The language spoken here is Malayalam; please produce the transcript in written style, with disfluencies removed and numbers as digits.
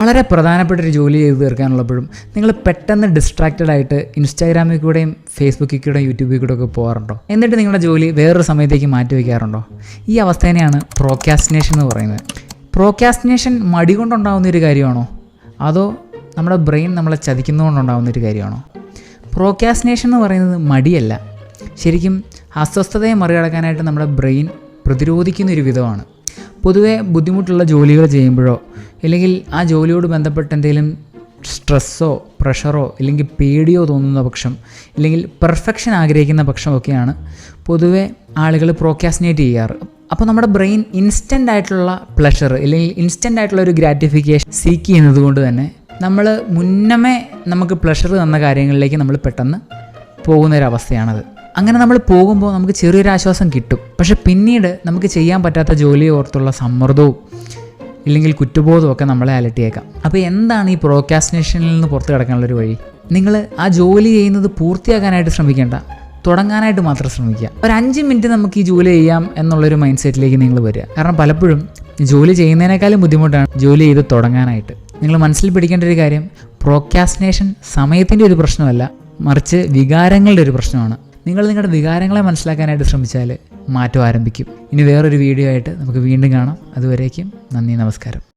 വളരെ പ്രധാനപ്പെട്ടൊരു ജോലി ചെയ്ത് തീർക്കാനുള്ളപ്പോഴും നിങ്ങൾ പെട്ടെന്ന് ഡിസ്ട്രാക്റ്റഡ് ആയിട്ട് ഇൻസ്റ്റാഗ്രാമിൽ കൂടെയും ഫേസ്ബുക്കിൽ കൂടെയും യൂട്യൂബിൽ കൂടെ ഒക്കെ പോകാറുണ്ടോ? എന്നിട്ട് നിങ്ങളുടെ ജോലി വേറൊരു സമയത്തേക്ക് മാറ്റി വയ്ക്കാറുണ്ടോ? ഈ അവസ്ഥേനെയാണ് പ്രോക്രാസ്റ്റിനേഷൻ എന്ന് പറയുന്നത്. പ്രോക്രാസ്റ്റിനേഷൻ മടി കൊണ്ടുണ്ടാകുന്ന ഒരു കാര്യമാണോ, അതോ നമ്മുടെ ബ്രെയിൻ നമ്മളെ ചതിക്കുന്നതുകൊണ്ടുണ്ടാകുന്ന ഒരു കാര്യമാണോ? പ്രോക്രാസ്റ്റിനേഷൻ എന്ന് പറയുന്നത് മടിയല്ല, ശരിക്കും അസ്വസ്ഥതയെ മറികടക്കാനായിട്ട് നമ്മുടെ ബ്രെയിൻ പ്രതിരോധിക്കുന്നൊരു വിധമാണ്. പൊതുവേ ബുദ്ധിമുട്ടുള്ള ജോലികൾ ചെയ്യുമ്പോഴോ അല്ലെങ്കിൽ ആ ജോലിയോട് ബന്ധപ്പെട്ട് എന്തെങ്കിലും സ്ട്രെസ്സോ പ്രഷറോ അല്ലെങ്കിൽ പേടിയോ തോന്നുന്ന പക്ഷം, ഇല്ലെങ്കിൽ പെർഫെക്ഷൻ ആഗ്രഹിക്കുന്ന പക്ഷമൊക്കെയാണ് പൊതുവേ ആളുകൾ പ്രോക്രാസ്റ്റിനേറ്റ് ചെയ്യാറ്. അപ്പോൾ നമ്മുടെ ബ്രെയിൻ ഇൻസ്റ്റൻ്റ് ആയിട്ടുള്ള പ്ലഷർ അല്ലെങ്കിൽ ഇൻസ്റ്റൻ്റ് ആയിട്ടുള്ള ഒരു ഗ്രാറ്റിഫിക്കേഷൻ സീക്ക് ചെയ്യുന്നത് കൊണ്ട് തന്നെ നമ്മൾ മുന്നമേ നമുക്ക് പ്ലഷർ തന്ന കാര്യങ്ങളിലേക്ക് നമ്മൾ പെട്ടെന്ന് പോകുന്നൊരവസ്ഥയാണത്. അങ്ങനെ നമ്മൾ പോകുമ്പോൾ നമുക്ക് ചെറിയൊരു ആശ്വാസം കിട്ടും. പക്ഷെ പിന്നീട് നമുക്ക് ചെയ്യാൻ പറ്റാത്ത ജോലിയെ ഓർത്തുള്ള സമ്മർദ്ദവും ഇല്ലെങ്കിൽ കുറ്റബോധവും ഒക്കെ നമ്മളെ അലട്ടിയേക്കാം. അപ്പോൾ എന്താണ് ഈ പ്രോക്രാസ്റ്റിനേഷനിൽ നിന്ന് പുറത്ത് കിടക്കാനുള്ളൊരു വഴി? നിങ്ങൾ ആ ജോലി ചെയ്യുന്നത് പൂർത്തിയാക്കാനായിട്ട് ശ്രമിക്കേണ്ട, തുടങ്ങാനായിട്ട് മാത്രം ശ്രമിക്കുക. ഒരു 5 മിനിറ്റ് നമുക്ക് ഈ ജോലി ചെയ്യാം എന്നുള്ളൊരു മൈൻഡ് സെറ്റിലേക്ക് നിങ്ങൾ വരിക. കാരണം പലപ്പോഴും ജോലി ചെയ്യുന്നതിനേക്കാളും ബുദ്ധിമുട്ടാണ് ജോലി ചെയ്ത് തുടങ്ങാനായിട്ട്. നിങ്ങൾ മനസ്സിൽ പിടിക്കേണ്ട ഒരു കാര്യം, പ്രോക്രാസ്റ്റിനേഷൻ സമയത്തിൻ്റെ ഒരു പ്രശ്നമല്ല, മറിച്ച് വികാരങ്ങളുടെ ഒരു പ്രശ്നമാണ്. നിങ്ങൾ നിങ്ങളുടെ വികാരങ്ങളെ മനസ്സിലാക്കാനായിട്ട് ശ്രമിച്ചാൽ മാറ്റം ആരംഭിക്കും. ഇനി വേറൊരു വീഡിയോ ആയിട്ട് നമുക്ക് വീണ്ടും കാണാം. അതുവരേക്കും നന്ദി, നമസ്കാരം.